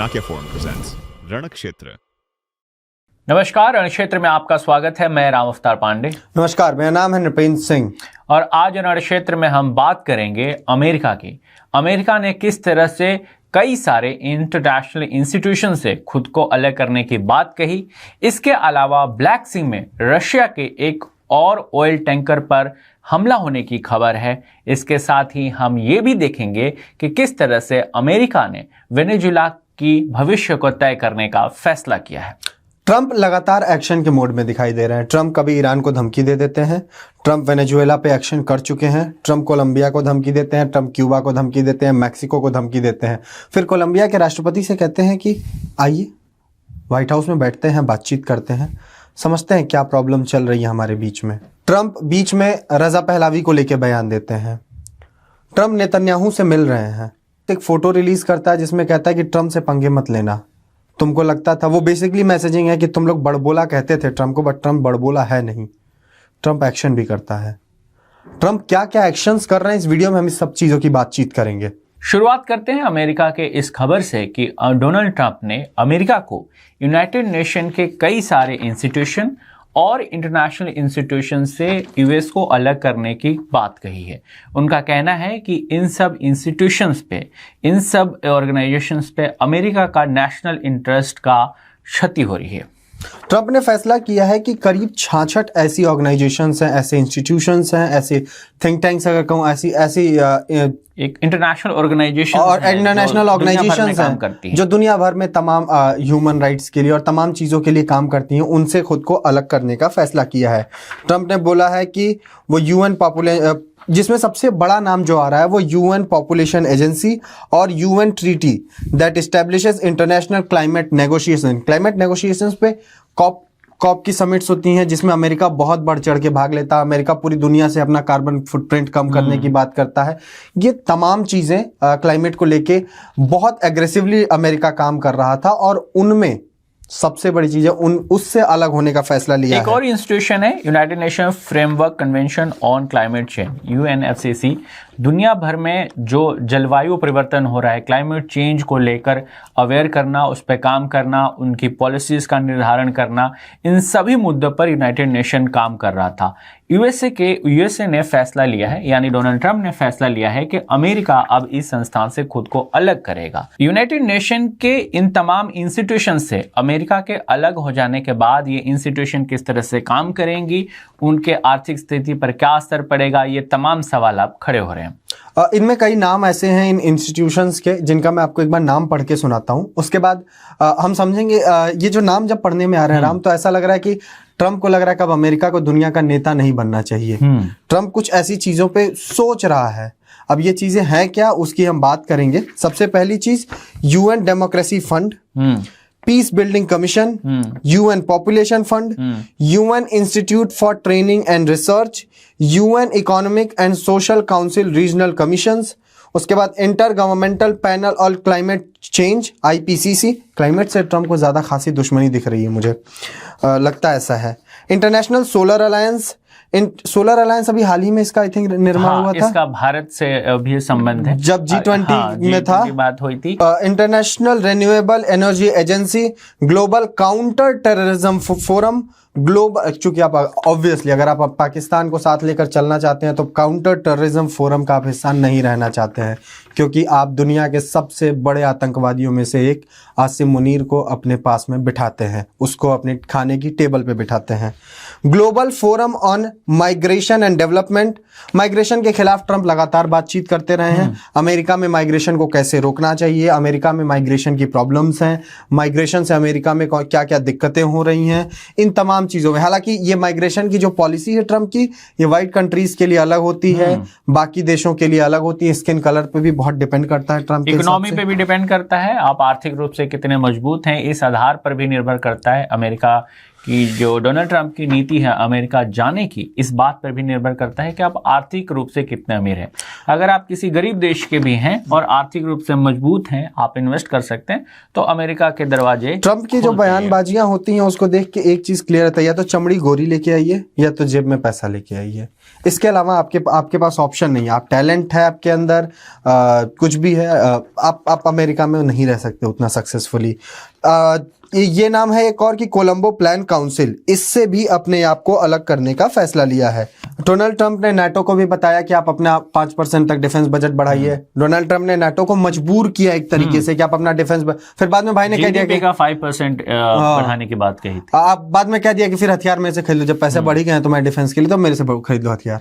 Chanakya forum presents रणक्षेत्र। नमस्कार, रणक्षेत्र में आपका स्वागत है। मैं राम अवतार पांडे। नमस्कार, मेरा नाम है नृपेंद्र सिंह और आज रणक्षेत्र में हम बात करेंगे अमेरिका की। अमेरिका ने किस तरह से कई सारे इंटरनेशनल इंस्टीट्यूशन से खुद को अलग करने की बात कही। इसके अलावा ब्लैक सी में रशिया के एक और ऑयल टैंकर पर हमला होने की खबर है। इसके साथ ही हम ये भी देखेंगे कि किस तरह से अमेरिका ने वेनेजुएला की भविष्य को तय करने का फैसला किया है। ट्रंप लगातार एक्शन के मोड में दिखाई दे रहे हैं। ट्रंप कभी ईरान को धमकी दे देते हैं, ट्रंप वेनेजुएला पे एक्शन कर चुके हैं, ट्रंप कोलंबिया को धमकी देते हैं, ट्रंप क्यूबा को धमकी देते हैं, मैक्सिको को धमकी देते हैं, फिर कोलंबिया के राष्ट्रपति से कहते हैं कि आइए व्हाइट हाउस में बैठते हैं, बातचीत करते हैं, समझते हैं क्या प्रॉब्लम चल रही है हमारे बीच में। ट्रंप बीच में रजा पहलवी को लेकर बयान देते हैं। ट्रंप नेतन्याहू से मिल रहे हैं, एक फोटो रिलीज करता है जिसमें कहता है कि ट्रंप से पंगे मत लेना। तुमको लगता था, वो बेसिकली मैसेजिंग है कि तुम लोग बड़बोला कहते थे ट्रंप को, बट ट्रंप बड़बोला है नहीं। ट्रंप एक्शन भी करता है। ट्रंप क्या क्या एक्शंस कर रहे हैं, इस वीडियो में हम इस सब चीजों की बातचीत करेंगे। शुरुआत करते हैं अमेरिका के इस खबर से कि डोनाल्ड ट्रंप ने अमेरिका को यूनाइटेड नेशन के कई सारे इंस्टीट्यूशन और इंटरनेशनल इंस्टीट्यूशन से यूएस को अलग करने की बात कही है। उनका कहना है कि इन सब इंस्टीट्यूशंस पे, इन सब ऑर्गेनाइजेशंस पे अमेरिका का नेशनल इंटरेस्ट का क्षति हो रही है। ट्रंप ने फैसला किया है कि करीब 66 ऐसी ऑर्गेनाइजेशंस हैं, ऐसे इंस्टीट्यूशंस हैं, ऐसे थिंक टैंक्स अगर कहूँ, ऐसी एक इंटरनेशनल ऑर्गेनाइजेशन और इंटरनेशनल ऑर्गेनाइजेशंस हैं जो दुनिया भर में तमाम ह्यूमन राइट्स के लिए और तमाम चीज़ों के लिए काम करती हैं, उनसे खुद को अलग करने का फैसला किया है। ट्रंप ने बोला है कि वो यूएन जिसमें सबसे बड़ा नाम जो आ रहा है वो यूएन पॉपुलेशन एजेंसी और UN treaty that establishes international climate negotiations पे कॉप की समिट्स होती हैं जिसमें अमेरिका बहुत बढ़ चढ़ के भाग लेता है। अमेरिका पूरी दुनिया से अपना कार्बन फुटप्रिंट कम करने की बात करता है। ये तमाम चीज़ें क्लाइमेट को लेके बहुत एग्रेसिवली अमेरिका काम कर रहा था और उनमें सबसे बड़ी चीज है उससे अलग होने का फैसला लिया है। एक और इंस्टीट्यूशन है United nation framework convention on climate change, UNFCCC. दुनिया भर में जो जलवायु परिवर्तन हो रहा है, क्लाइमेट चेंज को लेकर अवेयर करना, उस पर काम करना, उनकी पॉलिसीज का निर्धारण करना, इन सभी मुद्दों पर यूनाइटेड नेशन काम कर रहा था। यूएसए ने फैसला लिया है, यानी डोनाल्ड ट्रंप ने फैसला लिया है कि अमेरिका अब इस संस्थान से खुद को अलग करेगा। यूनाइटेड नेशन के इन तमाम इंस्टीट्यूशन से अमेरिका के अलग हो जाने के बाद ये इंस्टीट्यूशन किस तरह से काम करेंगी, उनके आर्थिक स्थिति पर क्या असर पड़ेगा, ये तमाम सवाल अब खड़े हो रहे हैं। इनमें कई नाम ऐसे हैं इन इंस्टीट्यूशंस के जिनका मैं आपको एक बार नाम पढ़ के सुनाता हूं, उसके बाद हम समझेंगे। ये जो नाम जब पढ़ने में आ रहे हैं राम, तो ऐसा लग रहा है कि ट्रंप को लग रहा है कि अब अमेरिका को दुनिया का नेता नहीं बनना चाहिए। ट्रंप कुछ ऐसी चीजों पे सोच रहा है। अब ये चीजें हैं क्या, उसकी हम बात करेंगे। सबसे पहली चीज, UN democracy fund, peace building commission, UN population fund, UN institute for training and research, UN economic and social council regional commissions, उसके बाद inter governmental panel on climate change, IPCC. Climate से ट्रंप को ज्यादा खासी दुश्मनी दिख रही है, मुझे लगता है ऐसा है। International solar alliance, solar alliance अभी हाल ही में इसका आई थिंक निर्माण हुआ था। इसका भारत से भी संबंध है, जब G20 में था बात हुई थी। International renewable energy agency, global counter terrorism forum, global, चूंकि आप ऑब्वियसली अगर आप पाकिस्तान को साथ लेकर चलना चाहते हैं तो काउंटर टेररिज्म फोरम का आप हिस्सा नहीं रहना चाहते हैं, क्योंकि आप दुनिया के सबसे बड़े आतंकवादियों में से एक आसिम मुनीर को अपने पास में बिठाते हैं, उसको अपने खाने की टेबल पे बिठाते हैं। Global forum on migration and development, migration के खिलाफ ट्रंप लगातार बातचीत करते रहे हैं। अमेरिका में माइग्रेशन को कैसे रोकना चाहिए, अमेरिका में माइग्रेशन की प्रॉब्लम्स हैं, माइग्रेशन से अमेरिका में क्या क्या दिक्कतें हो रही हैं, इन तमाम चीजों में। हालांकि ये माइग्रेशन की जो पॉलिसी है ट्रंप की, ये व्हाइट कंट्रीज के लिए अलग होती है, बाकी देशों के लिए अलग होती है। स्किन कलर पे भी बहुत डिपेंड करता है ट्रंप के हिसाब से। इकोनॉमी पे भी डिपेंड करता है, आप आर्थिक रूप से कितने मजबूत हैं, इस आधार पर भी निर्भर करता है अमेरिका कि जो डोनाल्ड ट्रंप की नीति है अमेरिका जाने की, इस बात पर भी निर्भर करता है कि आप आर्थिक रूप से कितने अमीर हैं। अगर आप किसी गरीब देश के भी हैं और आर्थिक रूप से मजबूत हैं, आप इन्वेस्ट कर सकते हैं, तो अमेरिका के दरवाजे। ट्रंप की जो बयानबाजियां होती हैं उसको देख के एक चीज क्लियर रहता है, या तो चमड़ी गोरी लेके आइए या तो जेब में पैसा लेके आइए। इसके अलावा आपके पास ऑप्शन नहीं है। आप टैलेंट है आपके अंदर, कुछ भी है, आप अमेरिका में नहीं रह सकते उतना सक्सेसफुली। ये नाम है एक और कि कोलंबो प्लान काउंसिल, इससे भी अपने आप को अलग करने का फैसला लिया है। डोनाल्ड ट्रंप ने नाटो को भी बताया कि आप अपना 5% तक डिफेंस बजट बढ़ाइए। डोनाल्ड ट्रंप ने नाटो को मजबूर किया एक तरीके से कि आप अपना डिफेंस फिर बाद में भाई ने कह दिया कि 5% बढ़ाने की बात कही थी। आप बाद में कह दिया कि फिर हथियार मेरे से खरीद लो, जब पैसे बढ़ ही गए तो मैं डिफेंस के लिए तो मेरे से खरीद लो हथियार।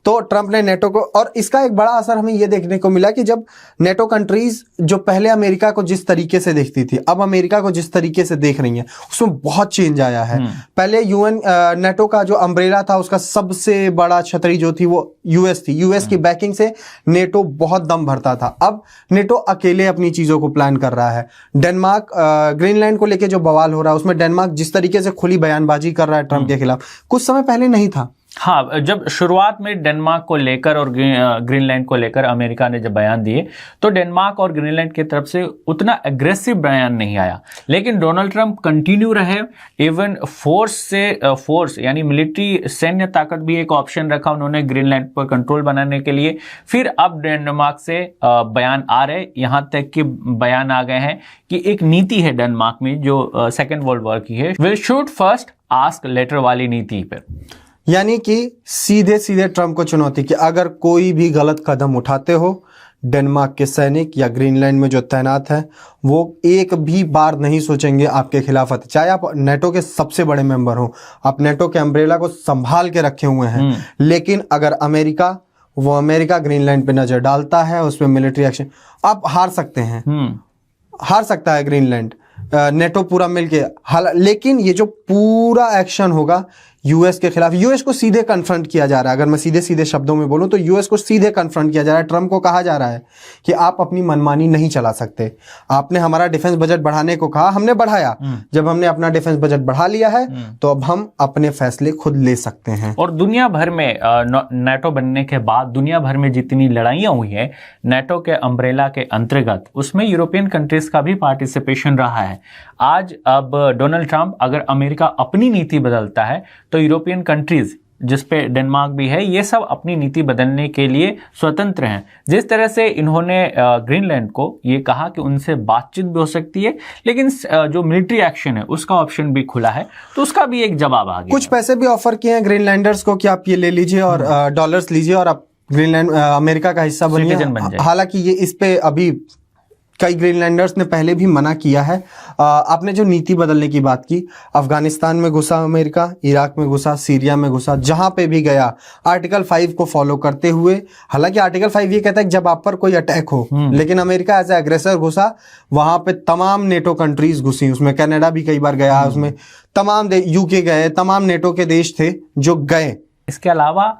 तो ट्रंप ने नेटो को, और इसका एक बड़ा असर हमें ये देखने को मिला कि जब नेटो कंट्रीज जो पहले अमेरिका को जिस तरीके से देखती थी, अब अमेरिका को जिस तरीके से देख रही है, उसमें बहुत चेंज आया है। पहले यूएन नेटो का जो अम्ब्रेला था, उसका सबसे बड़ा छतरी जो थी वो यूएस थी। यूएस की बैकिंग से नेटो बहुत दम भरता था। अब नेटो अकेले अपनी चीजों को प्लान कर रहा है। डेनमार्क, ग्रीनलैंड को लेके जो बवाल हो रहा है उसमें डेनमार्क जिस तरीके से खुली बयानबाजी कर रहा है ट्रंप के खिलाफ, कुछ समय पहले नहीं था। हाँ, जब शुरुआत में डेनमार्क को लेकर और ग्रीनलैंड को लेकर अमेरिका ने जब बयान दिए, तो डेनमार्क और ग्रीनलैंड की तरफ से उतना एग्रेसिव बयान नहीं आया। लेकिन डोनाल्ड ट्रंप कंटिन्यू रहे, इवन फोर्स यानी मिलिट्री सैन्य ताकत भी एक ऑप्शन रखा उन्होंने ग्रीनलैंड पर कंट्रोल बनाने के लिए। फिर अब डेनमार्क से बयान आ रहे, यहां तक कि बयान आ गए हैं कि एक नीति है डेनमार्क में जो सेकेंड वर्ल्ड वॉर की है, will shoot first ask later वाली नीति पर। यानी कि सीधे सीधे ट्रंप को चुनौती कि अगर कोई भी गलत कदम उठाते हो, डेनमार्क के सैनिक या ग्रीनलैंड में जो तैनात है वो एक भी बार नहीं सोचेंगे आपके खिलाफ। चाहे आप नेटो के सबसे बड़े मेंबर हो, आप नेटो के अम्ब्रेला को संभाल के रखे हुए हैं, लेकिन अगर अमेरिका ग्रीनलैंड पे नजर डालता है, उस पर मिलिट्री एक्शन, आप हार सकते हैं। हार सकता है ग्रीनलैंड, नेटो पूरा मिलके। लेकिन ये जो पूरा एक्शन होगा यूएस के खिलाफ, यूएस को सीधे कन्फ्रंट किया जा रहा है। अगर मैं सीधे सीधे शब्दों में बोलूं तो यूएस को सीधे कन्फ्रंट किया जा रहा है। ट्रंप को कहा जा रहा है कि आप अपनी मनमानी नहीं चला सकते। आपने हमारा डिफेंस बजट बढ़ाने को कहा, हमने बढ़ाया। जब हमने अपना डिफेंस बजट बढ़ा लिया है तो अब हम अपने फैसले खुद ले सकते हैं। और दुनिया भर में नेटो बनने के बाद दुनिया भर में जितनी लड़ाइयां हुई है नेटो के अम्ब्रेला के अंतर्गत, उसमें यूरोपियन कंट्रीज का भी पार्टिसिपेशन रहा है। आज अब डोनाल्ड ट्रंप अगर अमेरिका अपनी नीति बदलता है तो यूरोपियन कंट्रीज, जिसपे डेनमार्क भी है, ये सब अपनी नीति बदलने के लिए स्वतंत्र हैं। जिस तरह से इन्होंने ग्रीनलैंड को ये कहा कि उनसे बातचीत भी हो सकती है, लेकिन जो मिलिट्री एक्शन है उसका ऑप्शन भी खुला है, तो उसका भी एक जवाब आ गया। कुछ पैसे भी ऑफर किए हैं ग्रीनलैंडर्स को कि आप ये ले लीजिए और डॉलर्स लीजिए और आप ग्रीनलैंड अमेरिका का हिस्सा बनिए। हालांकि ये इस पे अभी कई ग्रीनलैंडर्स ने पहले भी मना किया है। आपने जो नीति बदलने की बात की, अफगानिस्तान में घुसा अमेरिका, इराक में घुसा, सीरिया में घुसा, जहां पे भी गया आर्टिकल 5 को फॉलो करते हुए। हालांकि आर्टिकल 5 ये कहता है कि जब आप पर कोई अटैक हो, लेकिन अमेरिका एज ए एग्रेसर घुसा, वहां पे तमाम नेटो कंट्रीज घुसी, उसमें कनाडा भी कई बार गया, उसमें तमाम यूके गए, तमाम नेटो के देश थे जो गए। इसके अलावा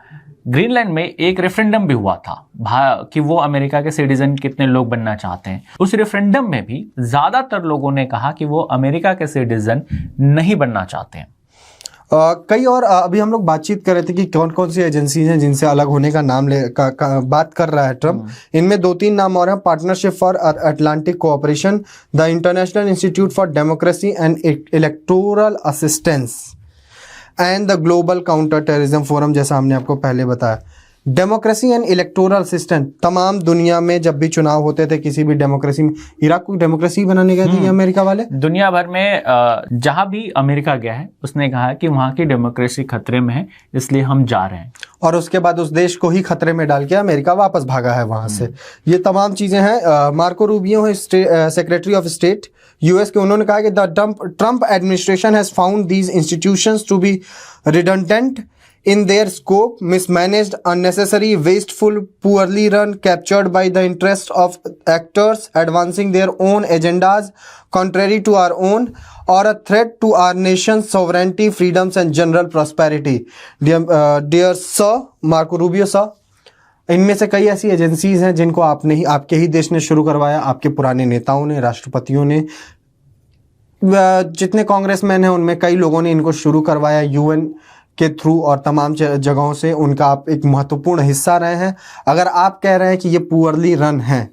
ग्रीनलैंड में एक रेफरेंडम भी हुआ था कि वो अमेरिका के सिटीजन कितने लोग बनना चाहते हैं। उस रेफरेंडम में भी ज्यादातर लोगों ने कहा कि वो अमेरिका के सिटीजन नहीं बनना चाहते हैं। कई और अभी हम लोग बातचीत कर रहे थे कि कौन कौन सी एजेंसीज हैं जिनसे अलग होने का नाम बात कर रहा है ट्रंप। इनमें 2-3 नाम और हैं। Partnership for Atlantic cooperation, the international institute for democracy and electoral assistance and the global counter terrorism forum, जैसा हमने आपको पहले बताया। डेमोक्रेसी एंड इलेक्टोरल सिस्टम, तमाम दुनिया में जब भी चुनाव होते थे किसी भी डेमोक्रेसी में, इराक को डेमोक्रेसी बनाने गए थे अमेरिका वाले। दुनिया भर में जहां भी अमेरिका गया है उसने कहा कि वहां की डेमोक्रेसी खतरे में है, इसलिए हम जा रहे हैं। और उसके बाद उस देश को ही खतरे में डाल के अमेरिका वापस भागा है वहां से। ये तमाम चीजें हैं। मार्को रूबियो है सेक्रेटरी ऑफ स्टेट यूएस के, उन्होंने कहा कि the Trump administration has found these institutions to be redundant in their scope, mismanaged, unnecessary, wasteful, poorly run, captured by the interest of actors advancing their own agendas contrary to our own, or a threat to our nation's sovereignty, freedoms and general prosperity. Dear sir, Marco Rubio sir, इनमें से कई ऐसी agencies हैं जिनको आपके ही देश ने शुरू करवाया, आपके पुराने नेताओं ने, राष्ट्रपतियों ने, जितने कांग्रेसमैन हैं उनमें कई लोगों ने इनको शुरू करवाया यूएन के थ्रू और तमाम जगहों से, उनका आप एक महत्वपूर्ण हिस्सा रहे हैं। अगर आप कह रहे हैं कि ये पुअरली रन है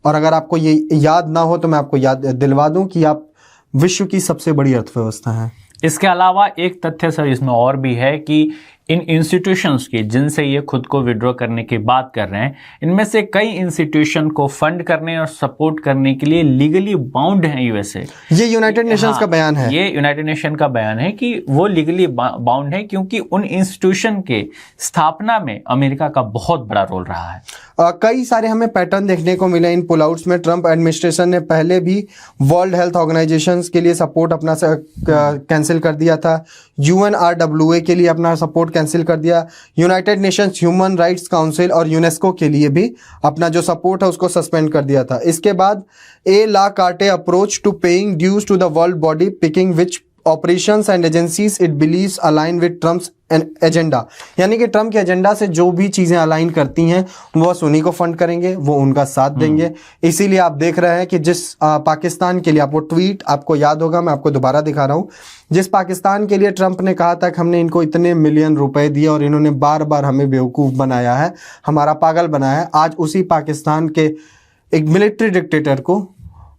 और अगर आपको ये याद ना हो तो मैं आपको याद दिलवा दूं कि आप विश्व की सबसे बड़ी अर्थव्यवस्था हैं। इसके अलावा एक तथ्य सर इसमें और भी है कि इन इंस्टीट्यूशंस की जिनसे ये खुद को विड्रॉ करने की बात कर रहे हैं, इनमें से कई इंस्टीट्यूशन को फंड करने और सपोर्ट करने के लिए लीगली बाउंड हैं यूएसए। ये यूनाइटेड नेशंस का बयान है। ये यूनाइटेड नेशन का बयान है कि वो लीगली बाउंड है क्योंकि उन इंस्टीट्यूशन के स्थापना में अमेरिका का बहुत बड़ा रोल रहा है। कई सारे हमें पैटर्न देखने को मिले इन पुल आउट्स में। ट्रंप एडमिनिस्ट्रेशन ने पहले भी वर्ल्ड हेल्थ ऑर्गेनाइजेशन के लिए सपोर्ट अपना कैंसिल कर दिया था, UNRWA के लिए अपना सपोर्ट कैंसिल कर दिया, United Nations human rights council और यूनेस्को के लिए भी अपना जो सपोर्ट है उसको सस्पेंड कर दिया था। इसके बाद a la carte approach to paying dues to the world body picking which operations and agencies it believes align with Trump's agenda, यानी कि ट्रम्प के एजेंडा से जो भी चीजें अलाइन करती हैं वो उन्हीं को फंड करेंगे, वो उनका साथ देंगे। इसीलिए आप देख रहे हैं कि जिस पाकिस्तान के लिए, आपको ट्वीट आपको याद होगा, मैं आपको दोबारा दिखा रहा हूं, जिस पाकिस्तान के लिए ट्रंप ने कहा था कि हमने इनको इतने मिलियन रुपए दिए और इन्होंने बार बार हमें बेवकूफ बनाया है, हमारा पागल बनाया है, आज उसी पाकिस्तान के एक मिलिट्री डिक्टेटर को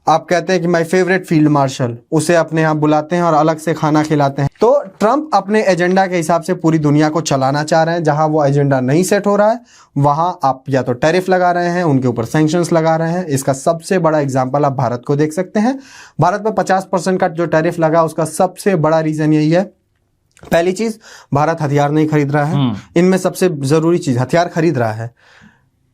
आप कहते हैं कि माय फेवरेट फील्ड मार्शल, उसे अपने यहाँ बुलाते हैं और अलग से खाना खिलाते हैं। तो ट्रंप अपने एजेंडा के हिसाब से पूरी दुनिया को चलाना चाह रहे हैं। जहां वो एजेंडा नहीं सेट हो रहा है वहां आप या तो टैरिफ लगा रहे हैं, उनके ऊपर सैंक्शंस लगा रहे हैं। इसका सबसे बड़ा एग्जांपल आप भारत को देख सकते हैं। भारत में 50% का जो टैरिफ लगा उसका सबसे बड़ा रीजन यही है, पहली चीज भारत हथियार नहीं खरीद रहा है, इनमें सबसे जरूरी चीज हथियार खरीद रहा है,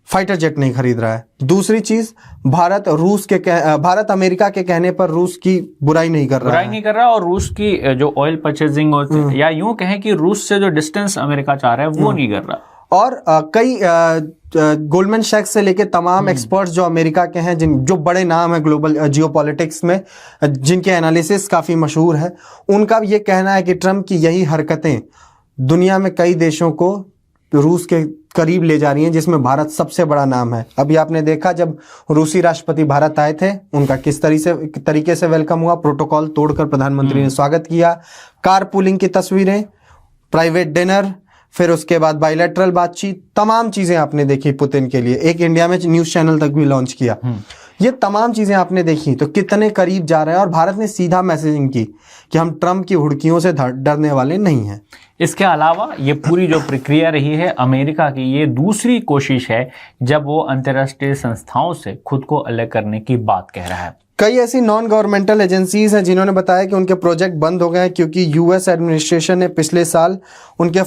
फाइटर जेट नहीं खरीद रहा है। दूसरी चीज भारत अमेरिका के कहने पर रूस की बुराई नहीं कर रहा और रूस की जो ऑयल परचेजिंग या यूं कहें कि रूस से जो डिस्टेंस अमेरिका चाह रहा है वो नहीं कर रहा। और कई गोल्डमैन सैक्स से लेके तमाम एक्सपर्ट्स जो अमेरिका के हैं, जो बड़े नाम है ग्लोबल जियोपॉलिटिक्स में, जिनके एनालिसिस काफी मशहूर है, उनका ये कहना है कि ट्रंप की यही हरकतें दुनिया में कई देशों को रूस के करीब ले जा रही हैं, जिसमें भारत सबसे बड़ा नाम है। अभी आपने देखा जब रूसी राष्ट्रपति भारत आए थे, उनका किस तरीके से वेलकम हुआ, प्रोटोकॉल तोड़कर प्रधानमंत्री ने स्वागत किया, कार पूलिंग की तस्वीरें, प्राइवेट डिनर, फिर उसके बाद बायलैटरल बातचीत, तमाम चीजें आपने देखी पुतिन के लिए। एक इंडिया में न्यूज चैनल तक भी लॉन्च किया। ये तमाम चीजें आपने देखी तो कितने करीब जा रहे हैं। और भारत ने सीधा मैसेजिंग की कि हम ट्रंप की हुड़कियों से डरने वाले नहीं हैं। इसके अलावा ये पूरी जो प्रक्रिया रही है अमेरिका की, ये दूसरी कोशिश है जब वो अंतर्राष्ट्रीय संस्थाओं से खुद को अलग करने की बात कह रहा है। कई ऐसी नॉन गवर्नमेंटल एजेंसीज हैं जिन्होंने बताया कि उनके प्रोजेक्ट बंद हो गए क्योंकि यूएस एडमिनिस्ट्रेशन ने पिछले साल उनके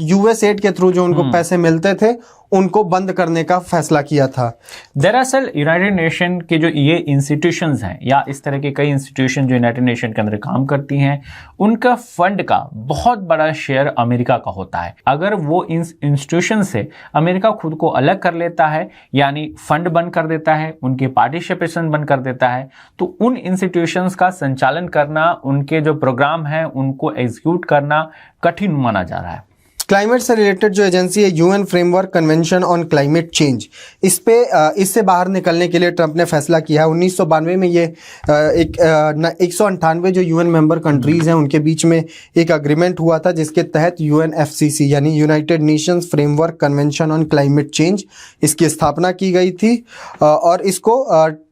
यूएस एड के थ्रू जो उनको पैसे मिलते थे उनको बंद करने का फैसला किया था। दरअसल यूनाइटेड नेशन के जो ये इंस्टीट्यूशंस हैं या इस तरह के कई इंस्टीट्यूशन जो यूनाइटेड नेशन के अंदर काम करती हैं, उनका फंड का बहुत बड़ा शेयर अमेरिका का होता है। अगर वो इन इंस्टीट्यूशन से अमेरिका खुद को अलग कर लेता है, यानी फंड बंद कर देता है, उनकी पार्टिसिपेशन बंद कर देता है, तो उन इंस्टीट्यूशंस का संचालन करना, उनके जो प्रोग्राम हैं उनको एग्जीक्यूट करना कठिन माना जा रहा है। क्लाइमेट से रिलेटेड जो एजेंसी है UN framework convention on climate change, इससे बाहर निकलने के लिए ट्रंप ने फैसला किया है। 1992 में ये 198 जो यूएन मेंबर कंट्रीज हैं उनके बीच में एक अग्रीमेंट हुआ था जिसके तहत यूएनएफसीसी यानी United Nations framework convention on climate change, इसकी स्थापना की गई थी और इसको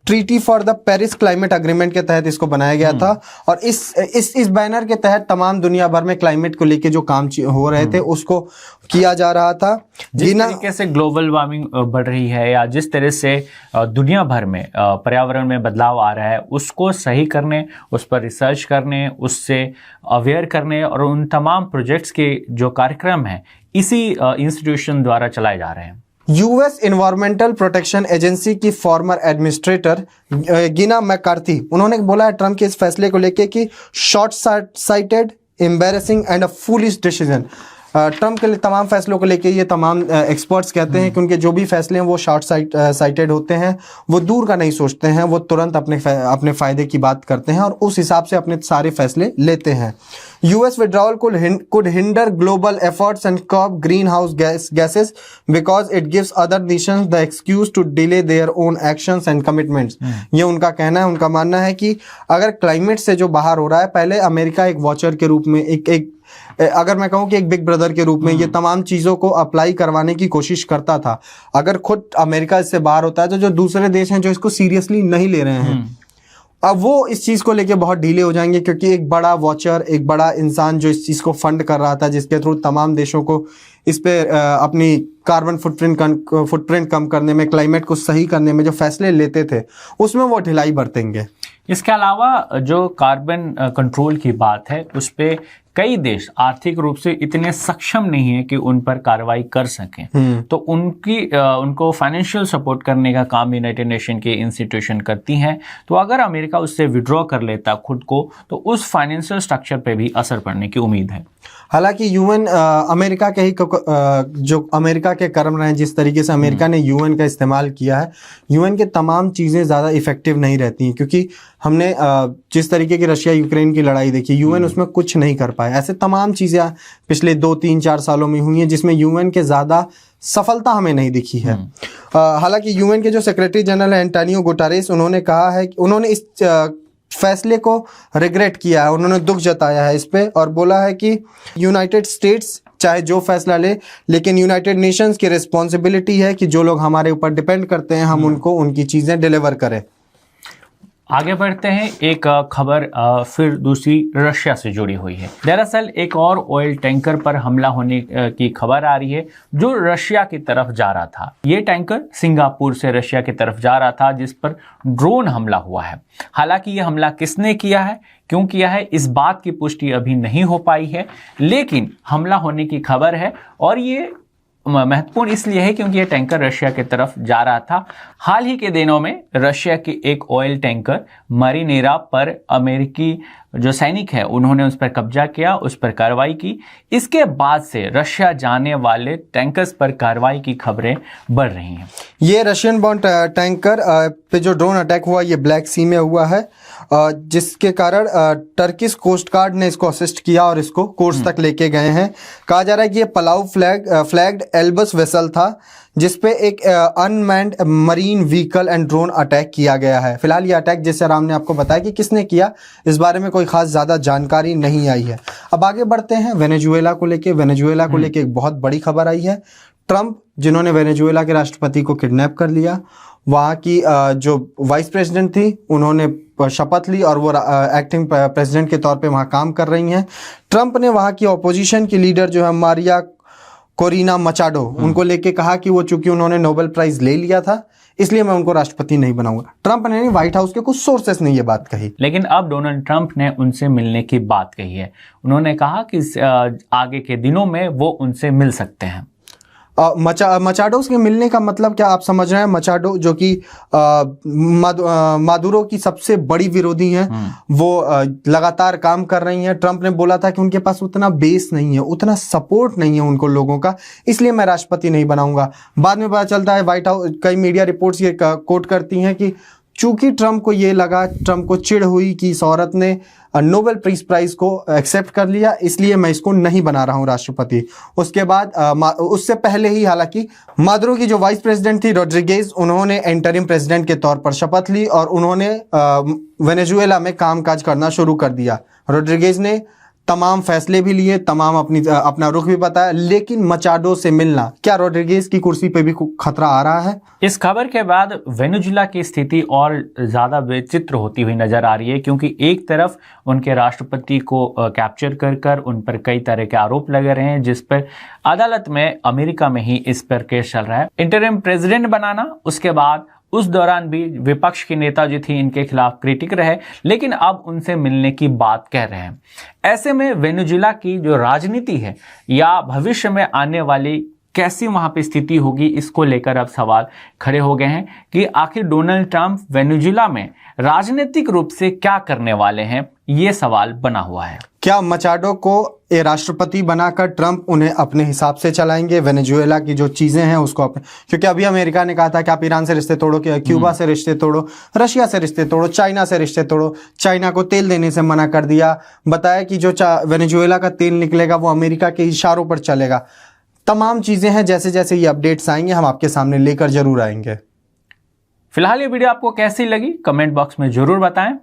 treaty for the Paris climate agreement के तहत इसको बनाया गया था। और इस बैनर के तहत तमाम दुनिया भर में क्लाइमेट को लेके जो काम हो रहे थे उसको किया जा रहा था। जिस तरीके से ग्लोबल वार्मिंग बढ़ रही है या जिस तरह से दुनिया भर में पर्यावरण में बदलाव आ रहा है, उसको सही करने, उस पर रिसर्च करने, उससे अवेयर करने और उन तमाम प्रोजेक्ट्स के जो कार्यक्रम हैं इसी इंस्टीट्यूशन द्वारा चलाए जा रहे हैं। यूएस एनवायरमेंटल प्रोटेक्शन एजेंसी की फॉर्मर एडमिनिस्ट्रेटर गिना मैकार्थी, उन्होंने बोला है ट्रंप के इस फैसले को लेके कि short sighted, embarrassing and a foolish decision. Trump के लिए तमाम फैसलों को लेके ये तमाम एक्सपर्ट्स कहते हैं कि उनके जो भी फैसले हैं वो शॉर्ट साइटेड होते हैं, वो दूर का नहीं सोचते हैं, वो तुरंत अपने फ़ायदे की बात करते हैं और उस हिसाब से अपने सारे फैसले लेते हैं। US withdrawal could hinder global efforts and curb greenhouse gases because it gives other nations the excuse to delay their own actions and commitments। ये उनका कहना है, उनका मानना है कि अगर क्लाइमेट से जो बाहर हो रहा है, पहले अमेरिका एक वॉचर के रूप में, अगर मैं कहूं कि एक बिग ब्रदर के रूप में ये तमाम चीज़ों को अप्लाई करवाने की कोशिश करता था। अगर खुद अमेरिका इससे बाहर होता है तो जो दूसरे देश हैं जो इसको सीरियसली नहीं ले रहे हैं, अब वो इस चीज़ को लेके बहुत ढीले हो जाएंगे, क्योंकि एक बड़ा वॉचर, एक बड़ा इंसान जो इस चीज़ को फंड कर रहा था, जिसके थ्रू तमाम देशों को इस पे अपनी कार्बन फुटप्रिंट कम करने में, क्लाइमेट को सही करने में जो फैसले लेते थे, उसमें वो ढिलाई बरतेंगे। इसके अलावा जो कार्बन कंट्रोल की बात है, उस पे कई देश आर्थिक रूप से इतने सक्षम नहीं है कि उन पर कार्रवाई कर सकें, तो उनको फाइनेंशियल सपोर्ट करने का काम यूनाइटेड नेशन के इंस्टीट्यूशन करती हैं। तो अगर अमेरिका उससे विड्रॉ कर लेता खुद को, तो उस फाइनेंशियल स्ट्रक्चर पे भी असर पड़ने की उम्मीद है। हालांकि यूएन अमेरिका के ही जो अमेरिका के कर्म रहे हैं, जिस तरीके से अमेरिका ने यूएन का इस्तेमाल किया है, यूएन के तमाम चीज़ें ज़्यादा इफेक्टिव नहीं रहती हैं, क्योंकि हमने जिस तरीके की रशिया यूक्रेन की लड़ाई देखी, यूएन उसमें कुछ नहीं कर पाया। ऐसे तमाम चीज़ें पिछले 2-3-4 सालों में हुई हैं जिसमें यूएन के ज़्यादा सफलता हमें नहीं दिखी है। हालांकि यूएन के जो सेक्रेटरी जनरल है एंटोनियो गुटेरेस, उन्होंने कहा है कि उन्होंने इस फैसले को रिग्रेट किया है, उन्होंने दुख जताया है इस पे और बोला है कि यूनाइटेड स्टेट्स चाहे जो फैसला ले, लेकिन यूनाइटेड नेशंस की रिस्पॉन्सिबिलिटी है कि जो लोग हमारे ऊपर डिपेंड करते हैं, हम उनको उनकी चीज़ें डिलीवर करें। आगे बढ़ते हैं। एक खबर फिर दूसरी रशिया से जुड़ी हुई है। दरअसल एक और ऑयल टैंकर पर हमला होने की खबर आ रही है जो रशिया की तरफ जा रहा था। ये टैंकर सिंगापुर से रशिया की तरफ जा रहा था, जिस पर ड्रोन हमला हुआ है। हालांकि ये हमला किसने किया है, क्यों किया है, इस बात की पुष्टि अभी नहीं हो पाई है, लेकिन हमला होने की खबर है और ये महत्वपूर्ण इसलिए है क्योंकि यह टैंकर रशिया की तरफ जा रहा था। हाल ही के दिनों में रशिया की एक ऑयल टैंकर मरीनेरा पर अमेरिकी जो सैनिक है उन्होंने उस पर कब्जा किया, उस पर कार्रवाई की। इसके बाद से रशिया जाने वाले टैंकर्स पर कार्रवाई की खबरें बढ़ रही हैं। ये रशियन बॉन्ड टैंकर पे जो ड्रोन अटैक हुआ ये ब्लैक सी में हुआ है, जिसके कारण टर्किश कोस्ट गार्ड ने इसको असिस्ट किया और इसको कोर्स तक लेके गए हैं। कहा जा रहा है कि ये पलाउ फ्लैग्ड एल्बस वेसल था, जिसपे एक unmanned marine vehicle and drone attack किया गया है। फिलहाल ये अटैक, जैसे राम ने आपको बताया कि किसने किया, इस बारे में कोई खास ज़्यादा जानकारी नहीं आई है। अब आगे बढ़ते हैं वेनेजुएला को लेके। वेनेजुएला को लेके एक बहुत बड़ी खबर आई है। ट्रंप, जिन्होंने वेनेजुएला के राष्ट्रपति को किडनैप कर लिया, वहाँ की जो वाइस प्रेसिडेंट थी उन्होंने शपथ ली और वो एक्टिंग प्रेसिडेंट के तौर पे वहाँ काम कर रही हैं। ट्रंप ने वहाँ की ऑपोजिशन की लीडर जो है मारिया कोरिना मचाडो, उनको लेके कहा कि वो चूंकि उन्होंने नोबेल प्राइज ले लिया था इसलिए मैं उनको राष्ट्रपति नहीं बनाऊंगा। ट्रंप ने नहीं, व्हाइट हाउस के कुछ सोर्सेस ने ये बात कही। लेकिन अब डोनाल्ड ट्रंप ने उनसे मिलने की बात कही है। उन्होंने कहा कि आगे के दिनों में वो उनसे मिल सकते हैं। मचाडो के मिलने का मतलब क्या आप समझ रहे हैं? मचाडो जो कि मादुरो की सबसे बड़ी विरोधी हैं, वो लगातार काम कर रही हैं। ट्रंप ने बोला था कि उनके पास उतना बेस नहीं है, उतना सपोर्ट नहीं है उनको लोगों का, इसलिए मैं राष्ट्रपति नहीं बनाऊंगा। बाद में पता चलता है, व्हाइट हाउस कई मीडिया रिपोर्ट्स ये कोट करती हैं कि चूंकि ट्रंप को ये लगा, ट्रंप को चिढ़ हुई कि इस औरत ने नोबेल पीस प्राइज को एक्सेप्ट कर लिया, इसलिए मैं इसको नहीं बना रहा हूं राष्ट्रपति। उसके बाद उससे पहले ही हालांकि मादुरो की जो वाइस प्रेसिडेंट थी रोड्रिगेज, उन्होंने इंटरिम प्रेसिडेंट के तौर पर शपथ ली और उन्होंने वेनेजुएला में कामकाज करना शुरू कर दिया। रोड्रिगेज ने तमाम फैसले भी लिए, तमाम अपना रुख भी बताया, लेकिन मचाडो से मिलना, क्या रोड्रिगेज की कुर्सी पे भी खतरा आ रहा है? इस खबर के बाद वेनेजुएला की स्थिति और ज़्यादा विचित्र होती हुई नजर आ रही है, क्योंकि एक तरफ उनके राष्ट्रपति को कैप्चर कर उन पर कई तरह के आरोप लगे रहे हैं, जिस पर अदालत में अमेरिका में ही इस पर केस चल रहा है। इंटरिम प्रेसिडेंट बनाना, उसके बाद उस दौरान भी विपक्ष की नेता जो थी इनके खिलाफ क्रिटिक रहे, लेकिन अब उनसे मिलने की बात कह रहे हैं। ऐसे में वेनेजुएला की जो राजनीति है या भविष्य में आने वाली कैसी वहां पे स्थिति होगी, इसको लेकर अब सवाल खड़े हो गए हैं कि आखिर डोनाल्ड ट्रंप वेनेजुएला में राजनीतिक रूप से क्या करने वाले हैं, ये सवाल बना हुआ है। क्या मचाडो को ये राष्ट्रपति बनाकर ट्रंप उन्हें अपने हिसाब से चलाएंगे, वेनेजुएला की जो चीजें हैं उसको अपने, क्योंकि अभी अमेरिका ने कहा था कि आप ईरान से रिश्ते तोड़ो, क्यूबा से रिश्ते तोड़ो, रशिया से रिश्ते तोड़ो, चाइना से रिश्ते तोड़ो, चाइना को तेल देने से मना कर दिया, बताया कि जो वेनेजुएला का तेल निकलेगा वो अमेरिका के इशारों पर चलेगा। तमाम चीजें हैं, जैसे जैसे ये अपडेट्स आएंगे हम आपके सामने लेकर जरूर आएंगे। फिलहाल ये वीडियो आपको कैसी लगी कमेंट बॉक्स में जरूर बताएं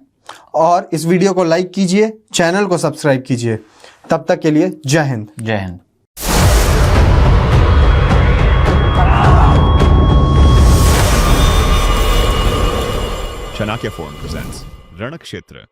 और इस वीडियो को लाइक कीजिए, चैनल को सब्सक्राइब कीजिए। तब तक के लिए जय हिंद। जय हिंद। Chanakya forum presents रणक्षेत्र।